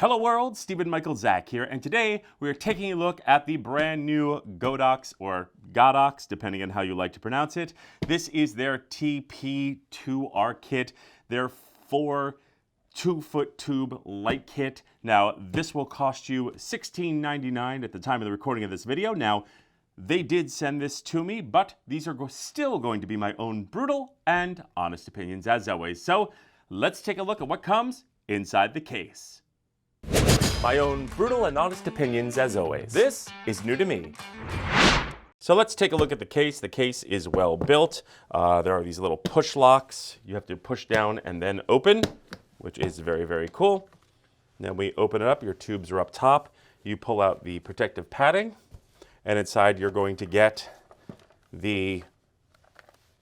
Hello world, Stephen Michael Zach here, and today we're taking a look at the brand new Godox, or Godox, depending on how you like to pronounce it. This is their TP2R kit, their 2-foot tube light kit. Now, this will cost you $16.99 at the time of the recording of this video. Now, they did send this to me, but these are still going to be my own brutal and honest opinions as always. So, let's take a look at what comes inside the case. My own brutal and honest opinions as always. This is new to me. So let's take a look at the case. The case is well built. There are these little push locks. You have to push down and then open, which is very, very cool. Then we open it up. Your tubes are up top. You pull out the protective padding, and inside you're going to get the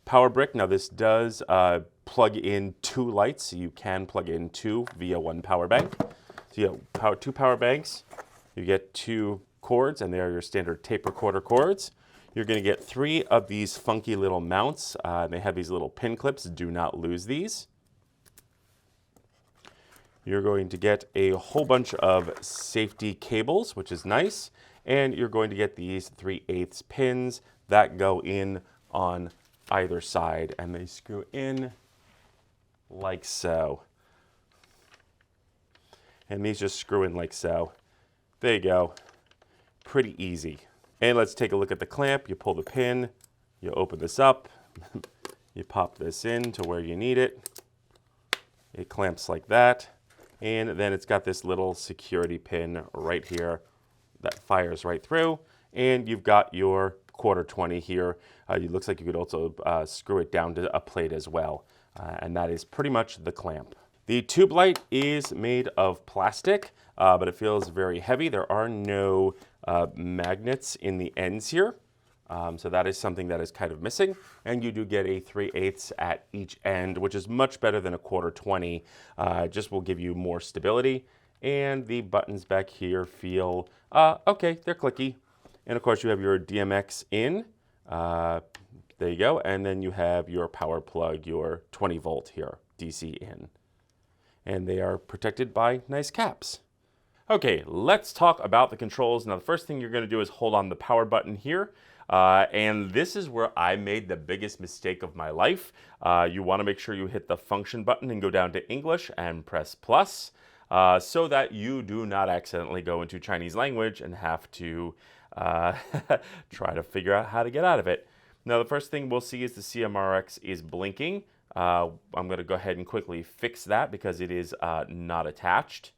power brick. Now this does plug in 2 lights. So you can plug in 2 via 1 power bank. So you have 2 power banks, you get 2 cords, and they are your standard tape recorder cords. You're going to get 3 of these funky little mounts. They have these little pin clips. Do not lose these. You're going to get a whole bunch of safety cables, which is nice. And you're going to get these 3/8 pins that go in on either side, and they screw in like so. And these just screw in like so. There you go. Pretty easy. And let's take a look at the clamp. You pull the pin, you open this up, you pop this in to where you need it. It clamps like that. And then it's got this little security pin right here that fires right through. And you've got your 1/4-20 here. It looks like you could also screw it down to a plate as well. And that is pretty much the clamp. The tube light is made of plastic, but it feels very heavy. There are no magnets in the ends here, so that is something that is kind of missing. And you do get a 3/8 at each end, which is much better than a 1/4-20. Just will give you more stability. And the buttons back here feel okay, they're clicky. And of course you have your DMX in. There you go. And then you have your power plug, your 20-volt here, DC in. And they are protected by nice caps. Okay, let's talk about the controls. Now, the first thing you're going to do is hold on the power button here. And this is where I made the biggest mistake of my life. You want to make sure you hit the function button and go down to English and press plus, so that you do not accidentally go into Chinese language and have to try to figure out how to get out of it. Now, the first thing we'll see is the CMRX is blinking. I'm going to go ahead and quickly fix that because it is not attached.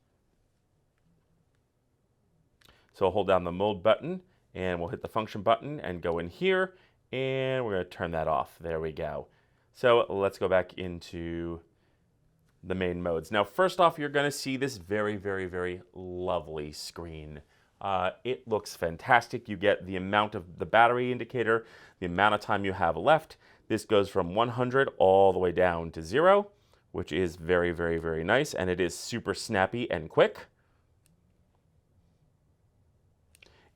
So I'll hold down the mode button and we'll hit the function button and go in here, and we're going to turn that off. There we go. So let's go back into the main modes. Now, first off, you're going to see this very, very, very lovely screen. It looks fantastic. You get the amount of the battery indicator, the amount of time you have left. This goes from 100 all the way down to 0, which is very, very, very nice, and it is super snappy and quick.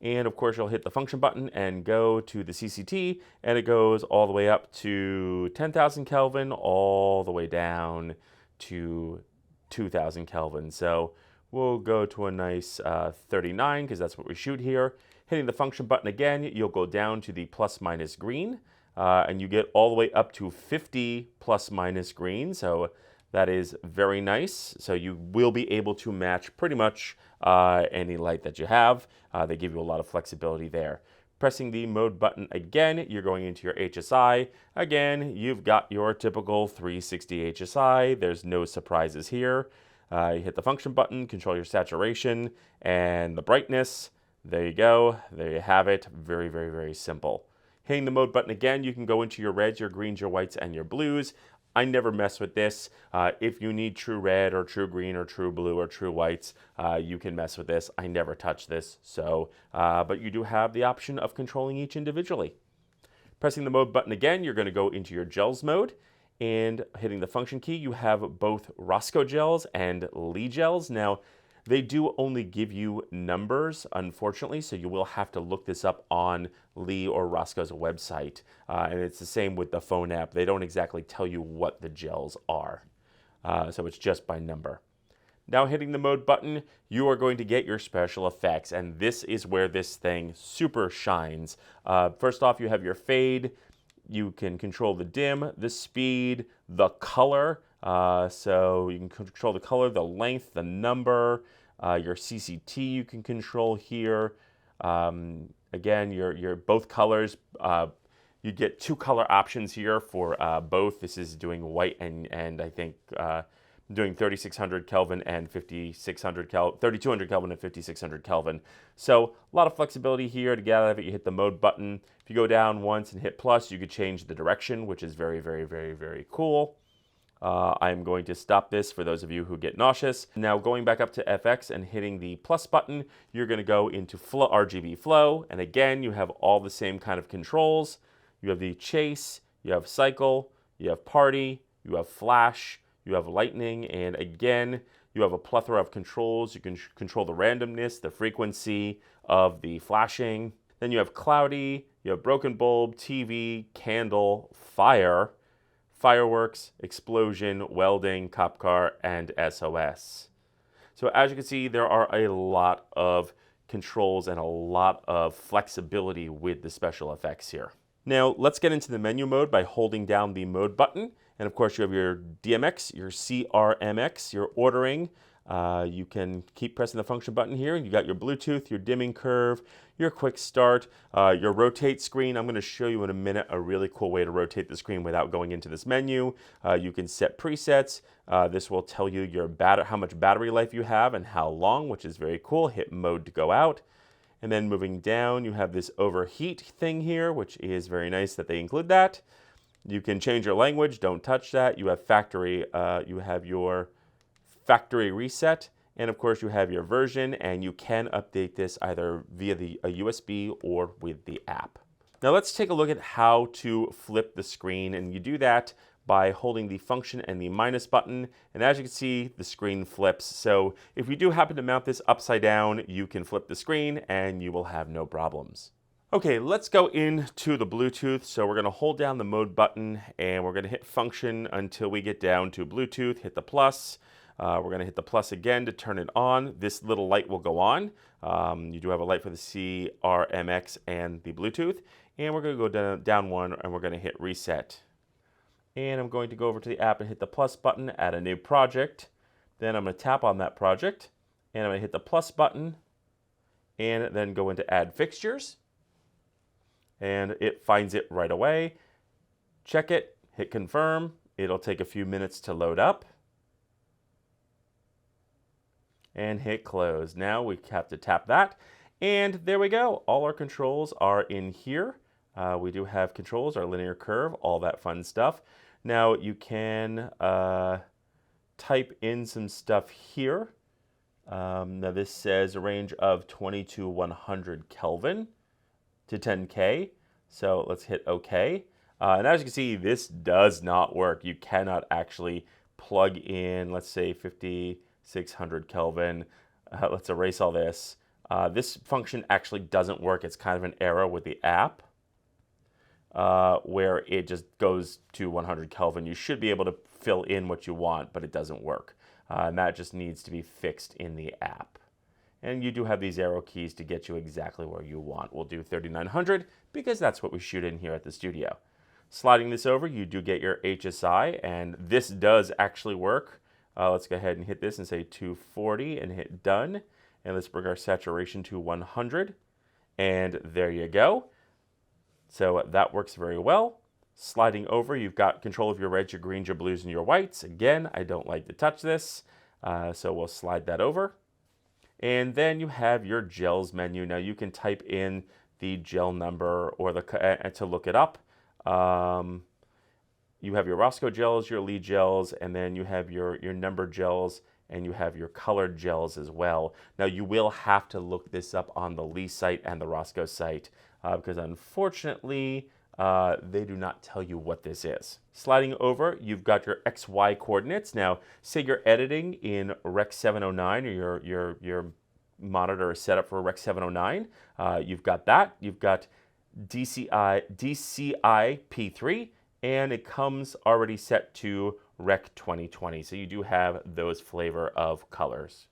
And of course, you'll hit the function button and go to the CCT, and it goes all the way up to 10,000 Kelvin, all the way down to 2,000 Kelvin. So we'll go to a nice 39, because that's what we shoot here. Hitting the function button again, you'll go down to the plus/minus green. And you get all the way up to 50 plus/minus green, so that is very nice. So you will be able to match pretty much any light that you have. They give you a lot of flexibility there. Pressing the mode button again, you're going into your HSI. Again, you've got your typical 360 HSI. There's no surprises here. You hit the function button, control your saturation and the brightness. There you go. There you have it. Very, very, very simple. Hitting the mode button again, you can go into your reds, your greens, your whites, and your blues. I never mess with this. If you need true red or true green or true blue or true whites, you can mess with this. I never touch this, so but you do have the option of controlling each individually. Pressing the mode button again, you're going to go into your gels mode, and hitting the function key, you have both Roscoe gels and Lee gels. Now, they do only give you numbers, unfortunately, so you will have to look this up on Lee or Roscoe's website. And it's the same with the phone app. They don't exactly tell you what the gels are, so it's just by number. Now hitting the mode button, you are going to get your special effects, and this is where this thing super shines. First off, you have your fade. You can control the dim, the speed, the color. So you can control the color, the length, the number, your CCT you can control here. Again, your both colors. You get 2 color options here for both. This is doing white and I think doing 3600 Kelvin and 5600 Kelvin, 3200 Kelvin and 5600 Kelvin. So a lot of flexibility here. To get out of it, you hit the mode button. If you go down once and hit plus, you could change the direction, which is very, very, very, very cool. I'm going to stop this for those of you who get nauseous. Now going back up to FX and hitting the plus button, you're going to go into flow, RGB flow. And again, you have all the same kind of controls. You have the chase, you have cycle, you have party, you have flash, you have lightning, and again, you have a plethora of controls. You can control the randomness, the frequency of the flashing. Then you have cloudy, you have broken bulb, TV, candle, fire, fireworks, explosion, welding, cop car, and SOS. So as you can see, there are a lot of controls and a lot of flexibility with the special effects here. Now let's get into the menu mode by holding down the mode button. And of course you have your DMX, your CRMX, your ordering. You can keep pressing the function button here. You got your Bluetooth, your dimming curve, your quick start, your rotate screen. I'm going to show you in a minute a really cool way to rotate the screen without going into this menu. You can set presets. This will tell you your how much battery life you have and how long, which is very cool. Hit mode to go out. And then moving down, you have this overheat thing here, which is very nice that they include that. You can change your language. Don't touch that. You have factory. You have your factory reset, and of course you have your version, and you can update this either via a USB or with the app. Now let's take a look at how to flip the screen, and you do that by holding the function and the minus button, and as you can see, the screen flips. So if you do happen to mount this upside down, you can flip the screen and you will have no problems. Okay, let's go into the Bluetooth. So we're going to hold down the mode button and we're going to hit function until we get down to Bluetooth, hit the plus. We're going to hit the plus again to turn it on. This little light will go on. You do have a light for the CRMX and the Bluetooth. And we're going to go down one and we're going to hit reset. And I'm going to go over to the app and hit the plus button, add a new project. Then I'm going to tap on that project and I'm going to hit the plus button and then go into add fixtures. And it finds it right away. Check it, hit confirm. It'll take a few minutes to load up. And hit close. Now we have to tap that. And there we go. All our controls are in here. We do have controls, our linear curve, all that fun stuff. Now you can type in some stuff here. Now this says a range of 20 to 100 Kelvin to 10K. So let's hit OK. And as you can see, this does not work. You cannot actually plug in, let's say 5600 Kelvin. Let's erase all this. This function actually doesn't work. It's kind of an error with the app where it just goes to 100 Kelvin. You should be able to fill in what you want, but it doesn't work. And that just needs to be fixed in the app. And you do have these arrow keys to get you exactly where you want. We'll do 3900 because that's what we shoot in here at the studio. Sliding this over, you do get your HSI, and this does actually work. Let's go ahead and hit this and say 240 and hit done. And let's bring our saturation to 100. And there you go. So that works very well. Sliding over, you've got control of your reds, your greens, your blues, and your whites. Again, I don't like to touch this, so we'll slide that over. And then you have your gels menu. Now you can type in the gel number or to look it up. You have your Roscoe gels, your Lee gels, and then you have your number gels, and you have your colored gels as well. Now you will have to look this up on the Lee site and the Roscoe site because unfortunately they do not tell you what this is. Sliding over, you've got your XY coordinates. Now, say you're editing in Rec 709 or your monitor is set up for Rec 709. You've got that. You've got DCI P3, and it comes already set to Rec 2020. So you do have those flavor of colors.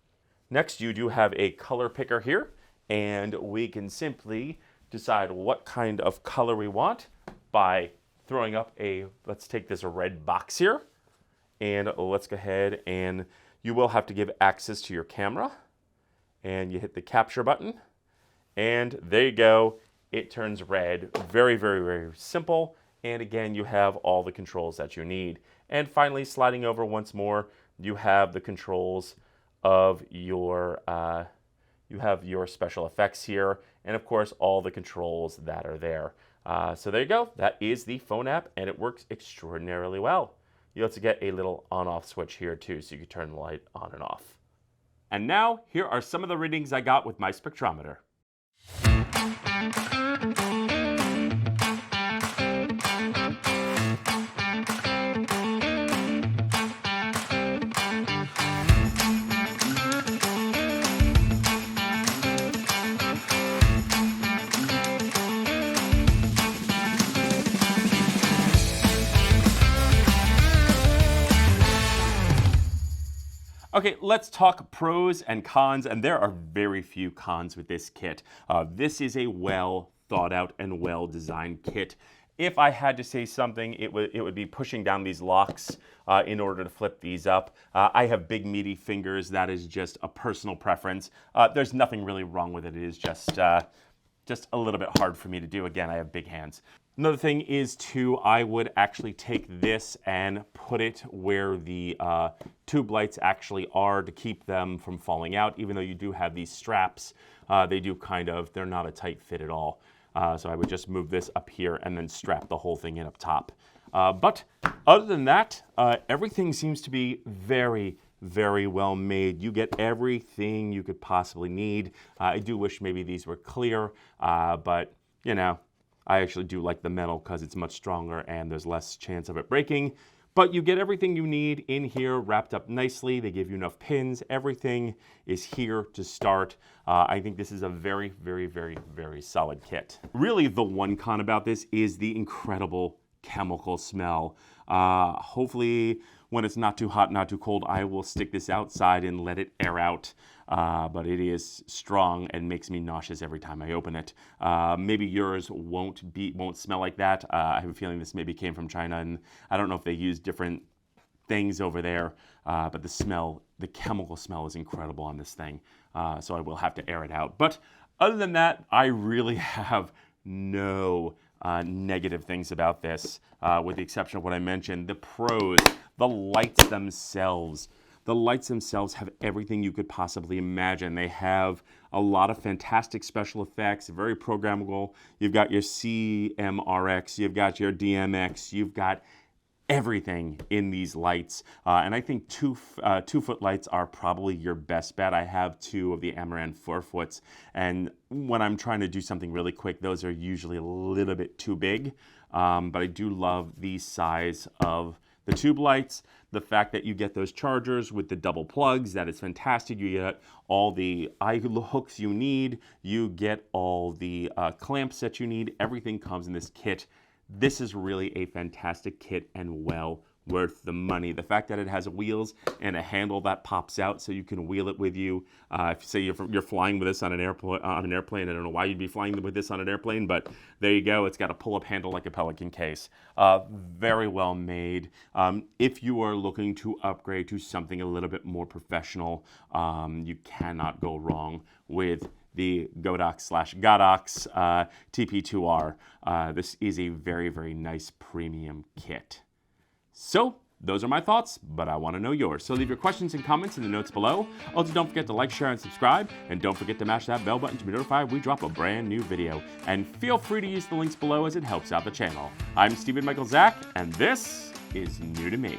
Next, you do have a color picker here, and we can simply decide what kind of color we want by throwing up let's take this red box here, and let's go ahead, and you will have to give access to your camera, and you hit the capture button, and there you go. It turns red. Very, very, very simple. And again, you have all the controls that you need. And finally, sliding over once more, you have the controls of your, you have your special effects here, and of course, all the controls that are there. So there you go. That is the phone app, and it works extraordinarily well. You also get a little on-off switch here too, so you can turn the light on and off. And now, here are some of the readings I got with my spectrometer. Okay, let's talk pros and cons, and there are very few cons with this kit. This is a well thought out and well designed kit. If I had to say something, it would be pushing down these locks in order to flip these up. I have big meaty fingers. That is just a personal preference. There's nothing really wrong with it. It is just a little bit hard for me to do. Again, I have big hands. Another thing is too, I would actually take this and put it where the tube lights actually are to keep them from falling out. Even though you do have these straps, they're not a tight fit at all. So I would just move this up here and then strap the whole thing in up top. But other than that, everything seems to be very, very well made. You get everything you could possibly need. I do wish maybe these were clear, but you know, I actually do like the metal because it's much stronger and there's less chance of it breaking. But you get everything you need in here wrapped up nicely. They give you enough pins. Everything is here to start. I think this is a very, very, very, very solid kit. Really, the one con about this is the incredible chemical smell. Hopefully, when it's not too hot, not too cold, I will stick this outside and let it air out. But it is strong and makes me nauseous every time I open it. Maybe yours won't smell like that. I have a feeling this maybe came from China, and I don't know if they use different things over there. But the chemical smell is incredible on this thing. So I will have to air it out. But other than that, I really have no negative things about this, with the exception of what I mentioned. The pros, the lights themselves. The lights themselves have everything you could possibly imagine. They have a lot of fantastic special effects, very programmable. You've got your CMRX, you've got your DMX, you've got everything in these lights. And I think two-foot lights are probably your best bet. I have two of the Amaran 4-foots, and when I'm trying to do something really quick, those are usually a little bit too big. But I do love the size of the tube lights, the fact that you get those chargers with the double plugs, that is fantastic. You get all the eye hooks you need, you get all the clamps that you need. Everything comes in this kit. This is really a fantastic kit and well worth the money. The fact that it has wheels and a handle that pops out so you can wheel it with you. If say you're flying with this on an airplane, I don't know why you'd be flying with this on an airplane, but there you go. It's got a pull-up handle like a Pelican case. Very well made. If you are looking to upgrade to something a little bit more professional, you cannot go wrong with the Godox TP2R. This is a very, very nice premium kit. So, those are my thoughts, but I want to know yours. So leave your questions and comments in the notes below. Also, don't forget to like, share, and subscribe. And don't forget to mash that bell button to be notified when we drop a brand new video. And feel free to use the links below as it helps out the channel. I'm Stephen Michael Zach, and this is New to Me.